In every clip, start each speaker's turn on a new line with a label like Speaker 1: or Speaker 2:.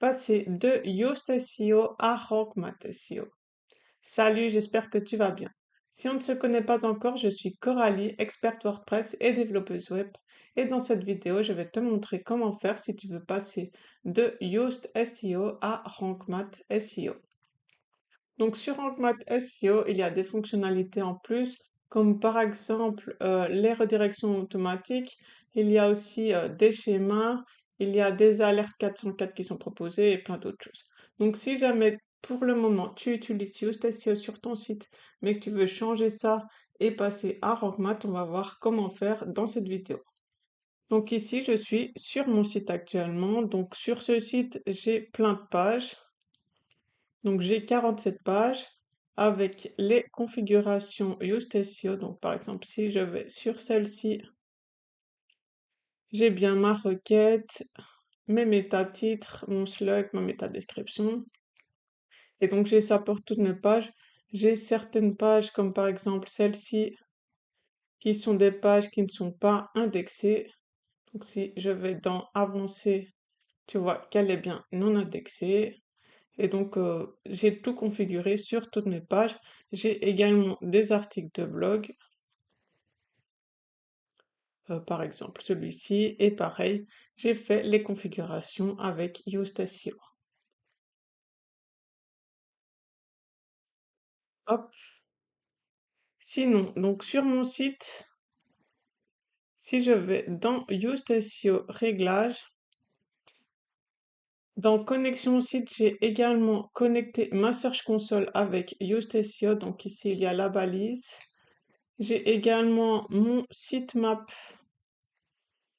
Speaker 1: passer de Yoast SEO à Rank Math SEO. Salut, j'espère que tu vas bien. Si on ne se connaît pas encore, je suis Coralie, experte WordPress et développeuse web. Et dans cette vidéo, je vais te montrer comment faire si tu veux passer de Yoast SEO à Rank Math SEO. Donc sur Rank Math SEO, il y a des fonctionnalités en plus, comme par exemple les redirections automatiques. Il y a aussi des schémas, il y a des alertes 404 qui sont proposées et plein d'autres choses. Donc si jamais pour le moment tu utilises Yoast SEO sur ton site, mais que tu veux changer ça et passer à Rank Math, on va voir comment faire dans cette vidéo. Donc ici, je suis sur mon site actuellement. Donc sur ce site, j'ai plein de pages. Donc j'ai 47 pages avec les configurations Yoast SEO. Donc par exemple, si je vais sur celle-ci, j'ai bien ma requête, mes méta-titres, mon slug, ma méta-description. Et donc j'ai ça pour toutes mes pages. J'ai certaines pages comme par exemple celle-ci qui sont des pages qui ne sont pas indexées. Donc si je vais dans Avancer, tu vois qu'elle est bien non indexée. Et donc, j'ai tout configuré sur toutes mes pages. J'ai également des articles de blog, par exemple celui-ci, et pareil, j'ai fait les configurations avec Yoast SEO. Hop. Sinon, donc sur mon site, si je vais dans Yoast SEO réglages, dans connexion au site, j'ai également connecté ma Search Console avec Yoast SEO. Donc ici, il y a la balise. J'ai également mon sitemap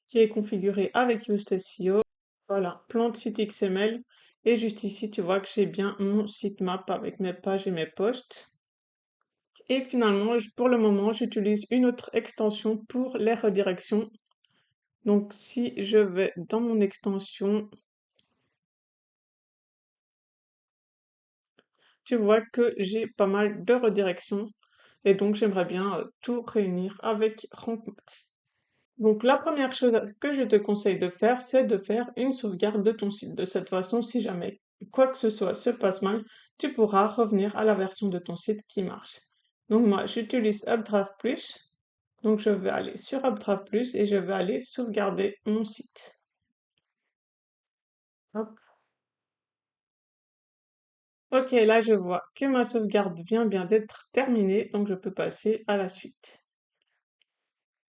Speaker 1: qui est configuré avec Yoast SEO. Voilà, plan de site XML. Et juste ici, tu vois que j'ai bien mon sitemap avec mes pages et mes posts. Et finalement, pour le moment, j'utilise une autre extension pour les redirections. Donc, si je vais dans mon extension, tu vois que j'ai pas mal de redirections. Et donc, j'aimerais bien tout réunir avec RankMath. Donc, la première chose que je te conseille de faire, c'est de faire une sauvegarde de ton site. De cette façon, si jamais quoi que ce soit se passe mal, tu pourras revenir à la version de ton site qui marche. Donc, moi, j'utilise Updraft Plus. Donc, je vais aller sur Updraft Plus et je vais aller sauvegarder mon site. Hop. Ok, là, je vois que ma sauvegarde vient bien d'être terminée, donc je peux passer à la suite.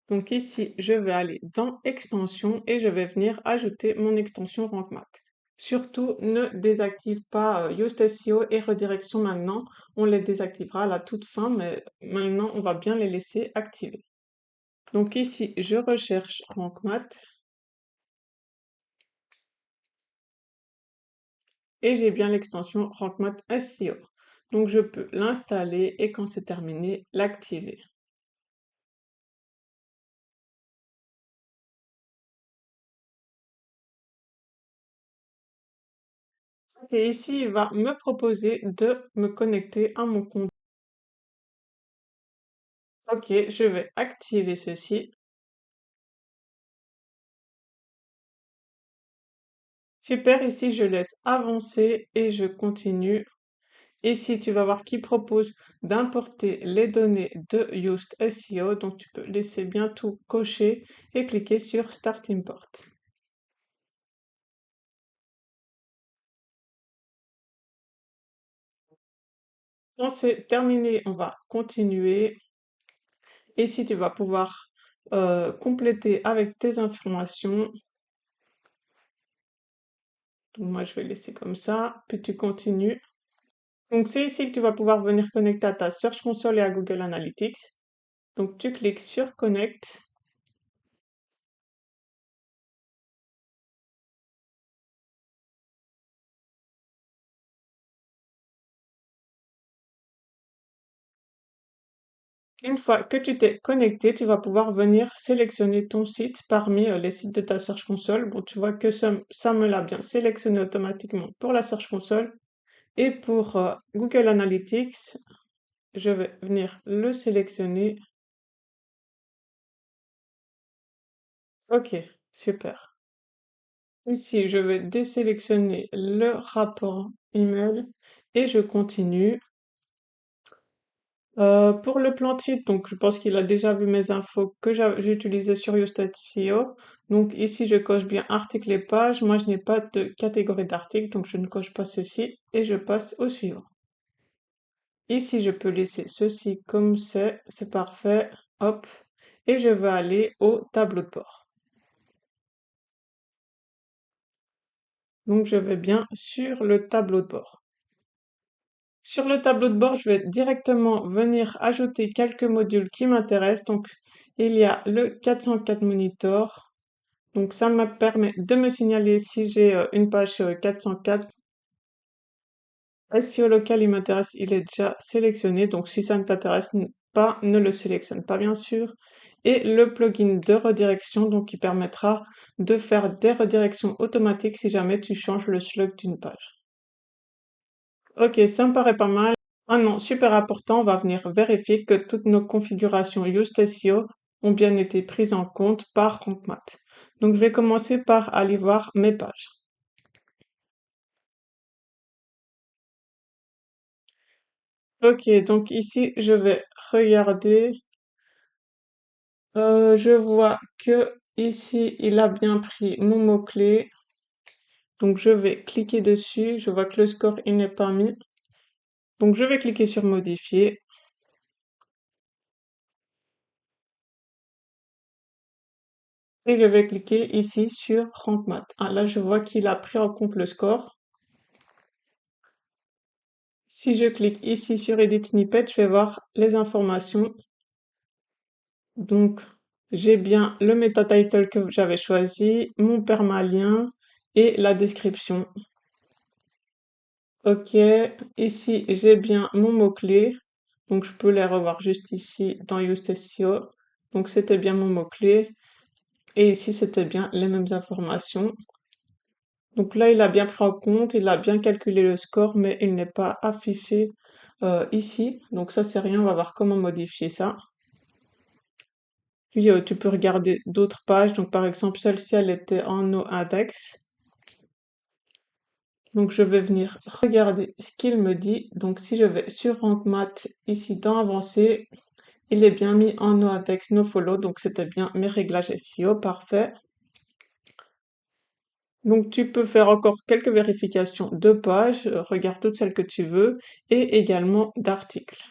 Speaker 1: Donc ici, je vais aller dans Extensions et je vais venir ajouter mon extension RankMath. Surtout, ne désactive pas Yoast SEO et redirection maintenant. On les désactivera à la toute fin, mais maintenant, on va bien les laisser activés. Donc ici, je recherche RankMath et j'ai bien l'extension RankMath SEO. Donc je peux l'installer et quand c'est terminé, l'activer. Et ici, il va me proposer de me connecter à mon compte. Ok, je vais activer ceci. Super, ici je laisse avancer et je continue. Ici, tu vas voir qu'il propose d'importer les données de Yoast SEO, donc tu peux laisser bien tout cocher et cliquer sur Start Import. Quand c'est terminé, on va continuer. Ici, tu vas pouvoir compléter avec tes informations. Donc moi, je vais laisser comme ça, puis tu continues. Donc c'est ici que tu vas pouvoir venir connecter à ta Search Console et à Google Analytics. Donc tu cliques sur Connect. Une fois que tu t'es connecté, tu vas pouvoir venir sélectionner ton site parmi les sites de ta Search Console. Bon, tu vois que ça me l'a bien sélectionné automatiquement pour la Search Console. Et pour Google Analytics, je vais venir le sélectionner. Ok, super. Ici, je vais désélectionner le rapport email et je continue. Pour le plan titre, donc je pense qu'il a déjà vu mes infos que j'ai utilisées sur YouStatSeo. Donc ici, je coche bien article et page. Moi, je n'ai pas de catégorie d'article, donc je ne coche pas ceci et je passe au suivant. Ici, je peux laisser ceci comme c'est parfait. Hop, et je vais aller au tableau de bord. Donc je vais bien sur le tableau de bord. Sur le tableau de bord, je vais directement venir ajouter quelques modules qui m'intéressent. Donc, il y a le 404 Monitor. Donc, ça me permet de me signaler si j'ai une page 404. SEO local, il m'intéresse, il est déjà sélectionné. Donc, si ça ne t'intéresse pas, ne le sélectionne pas, bien sûr. Et le plugin de redirection, donc, qui permettra de faire des redirections automatiques si jamais tu changes le slug d'une page. Ok, ça me paraît pas mal. Ah non, super important, on va venir vérifier que toutes nos configurations Yoast SEO ont bien été prises en compte par RankMath. Donc je vais commencer par aller voir mes pages. Ok, donc ici je vais regarder. Je vois que ici il a bien pris mon mot-clé. Donc je vais cliquer dessus. Je vois que le score il n'est pas mis. Donc je vais cliquer sur modifier. Et je vais cliquer ici sur RankMath. Ah, là je vois qu'il a pris en compte le score. Si je clique ici sur Edit Snippet, je vais voir les informations. Donc, j'ai bien le meta title que j'avais choisi, mon permalien et la description. Ok, ici j'ai bien mon mot-clé. Donc, je peux les revoir juste ici dans Yoast SEO. Donc, c'était bien mon mot-clé. Et ici, c'était bien les mêmes informations. Donc là, il a bien pris en compte, il a bien calculé le score, mais il n'est pas affiché ici. Donc ça, c'est rien, on va voir comment modifier ça. Puis tu peux regarder d'autres pages. Donc par exemple, celle-ci, elle était en noindex. Donc je vais venir regarder ce qu'il me dit. Donc si je vais sur Rank Math, ici dans Avancé, il est bien mis en noindex nofollow. Donc c'était bien mes réglages SEO, parfait. Donc tu peux faire encore quelques vérifications de pages, regarde toutes celles que tu veux, et également d'articles.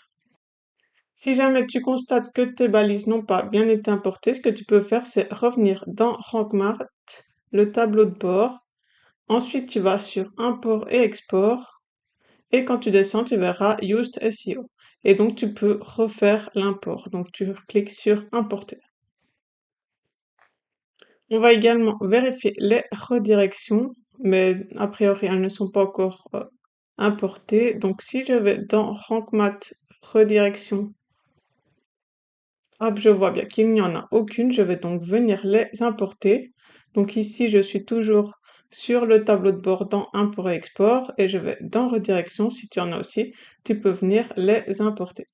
Speaker 1: Si jamais tu constates que tes balises n'ont pas bien été importées, ce que tu peux faire, c'est revenir dans RankMath, le tableau de bord. Ensuite, tu vas sur Import et Export. Et quand tu descends, tu verras Used SEO. Et donc, tu peux refaire l'import. Donc, tu cliques sur Importer. On va également vérifier les redirections, mais a priori, elles ne sont pas encore importées. Donc, si je vais dans RankMath Redirection, hop, je vois bien qu'il n'y en a aucune. Je vais donc venir les importer. Donc ici, je suis toujours sur le tableau de bord dans Import et Export et je vais dans Redirection. Si tu en as aussi, tu peux venir les importer.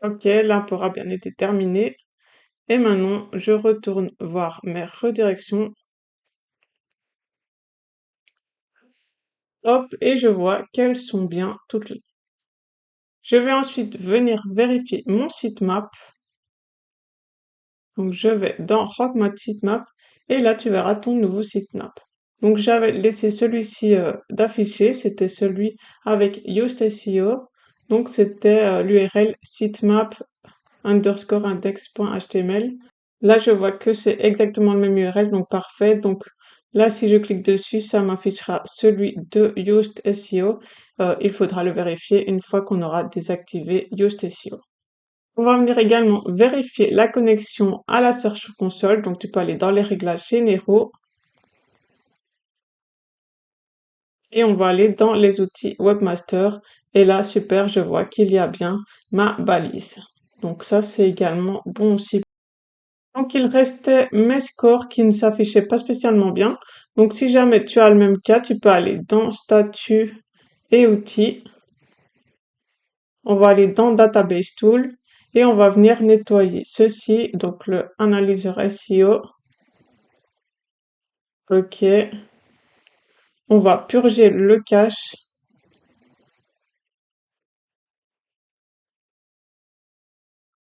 Speaker 1: Ok, l'import a bien été terminé. Et maintenant, je retourne voir mes redirections. Hop, et je vois qu'elles sont bien toutes là. Je vais ensuite venir vérifier mon sitemap. Donc je vais dans RankMath Sitemap et là tu verras ton nouveau sitemap. Donc j'avais laissé celui-ci d'afficher, c'était celui avec Yoast SEO. Donc c'était l'URL sitemap underscore index.html. Là je vois que c'est exactement le même URL, donc parfait. Donc là si je clique dessus, ça m'affichera celui de Yoast SEO. Il faudra le vérifier une fois qu'on aura désactivé Yoast SEO. On va venir également vérifier la connexion à la Search Console. Donc, tu peux aller dans les réglages généraux et on va aller dans les outils Webmaster. Et là, super, je vois qu'il y a bien ma balise. Donc, ça, c'est également bon aussi. Donc, il restait mes scores qui ne s'affichaient pas spécialement bien. Donc, si jamais tu as le même cas, tu peux aller dans Statut et Outils. On va aller dans Database Tool. et on va venir nettoyer ceci, donc le analyseur SEO. Ok, on va purger le cache.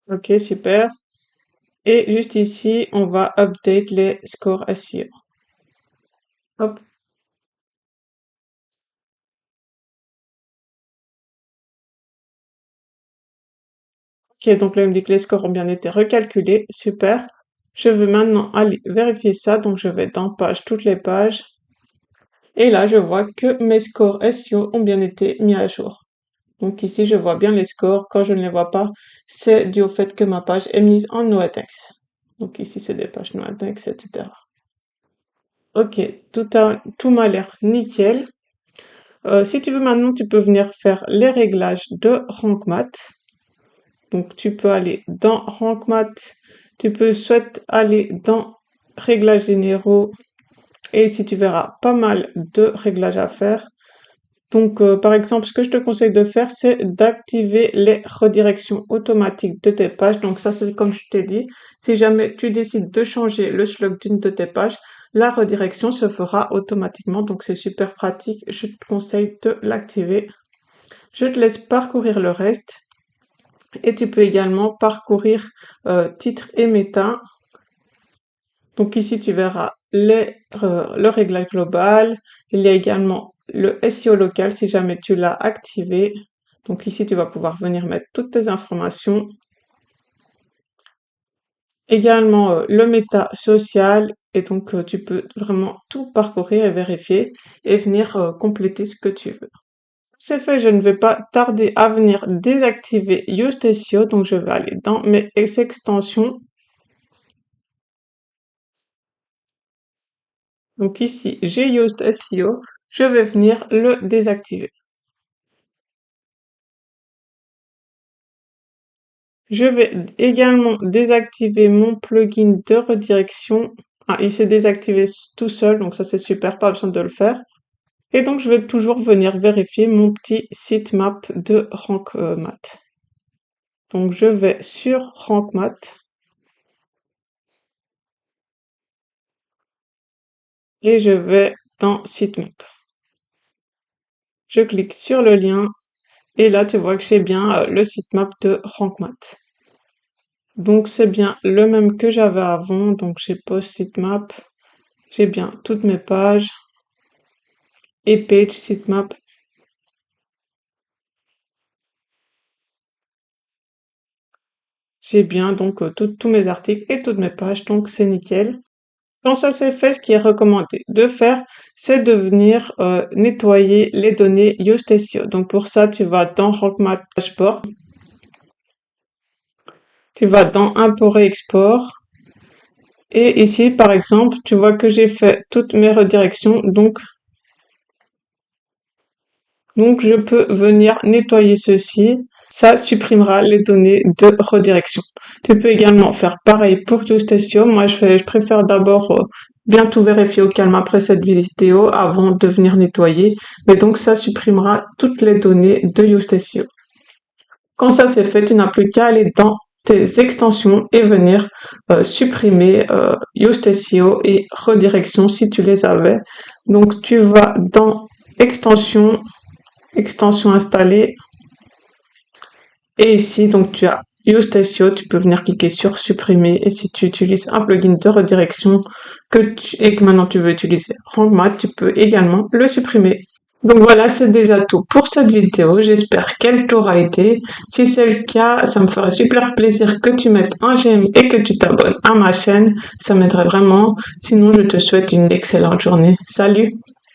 Speaker 1: Ok, super. Et juste ici, on va update les scores SEO. Hop. Ok, donc là, il me dit que les scores ont bien été recalculés. Super. Je veux maintenant aller vérifier ça. Donc, je vais dans page, toutes les pages. Et là, je vois que mes scores SEO ont bien été mis à jour. Donc ici, je vois bien les scores. Quand je ne les vois pas, c'est dû au fait que ma page est mise en noindex. Donc ici, c'est des pages noindex, etc. Ok, tout m'a l'air nickel. Si tu veux maintenant, tu peux venir faire les réglages de Rank Math. Donc tu peux aller dans Rank Math, tu peux soit aller dans Réglages généraux et ici tu verras pas mal de réglages à faire. Donc par exemple, ce que je te conseille de faire, c'est d'activer les redirections automatiques de tes pages. Donc ça, c'est comme je t'ai dit, si jamais tu décides de changer le slug d'une de tes pages, la redirection se fera automatiquement. Donc c'est super pratique, je te conseille de l'activer. Je te laisse parcourir le reste. Et tu peux également parcourir titre et méta. Donc ici, tu verras le réglage global. Il y a également le SEO local si jamais tu l'as activé. Donc ici, tu vas pouvoir venir mettre toutes tes informations. Également le méta social. Et donc, tu peux vraiment tout parcourir et vérifier et venir compléter ce que tu veux. C'est fait, je ne vais pas tarder à venir désactiver Yoast SEO. Donc, je vais aller dans mes extensions. Donc ici, j'ai Yoast SEO. Je vais venir le désactiver. Je vais également désactiver mon plugin de redirection. Ah, il s'est désactivé tout seul, donc ça c'est super, pas besoin de le faire. Et donc je vais toujours venir vérifier mon petit sitemap de Rank Math. Donc je vais sur Rank Math et je vais dans sitemap. Je clique sur le lien et là tu vois que j'ai bien le sitemap de Rank Math. Donc c'est bien le même que j'avais avant, donc j'ai post sitemap, j'ai bien toutes mes pages et page sitemap. J'ai bien donc tous mes articles et toutes mes pages, donc c'est nickel. Quand ça c'est fait, ce qui est recommandé de faire, c'est de venir nettoyer les données Yoast SEO. Donc pour ça, tu vas dans RankMath Dashboard, tu vas dans Import et Export, et ici par exemple, tu vois que j'ai fait toutes mes redirections, donc je peux venir nettoyer ceci. Ça supprimera les données de redirection. Tu peux également faire pareil pour Yoast SEO. Moi, je préfère d'abord bien tout vérifier au calme après cette vidéo avant de venir nettoyer. Mais donc, ça supprimera toutes les données de Yoast SEO. Quand ça c'est fait, tu n'as plus qu'à aller dans tes extensions et venir supprimer Yoast SEO et redirection si tu les avais. Donc, tu vas dans extensions, extension installée. Et ici, donc, tu as Yoast SEO, tu peux venir cliquer sur supprimer. Et si tu utilises un plugin de redirection et que maintenant tu veux utiliser Rank Math, tu peux également le supprimer. Donc voilà, c'est déjà tout pour cette vidéo. J'espère qu'elle t'aura aidé. Si c'est le cas, ça me ferait super plaisir que tu mettes un j'aime et que tu t'abonnes à ma chaîne. Ça m'aiderait vraiment. Sinon, je te souhaite une excellente journée. Salut!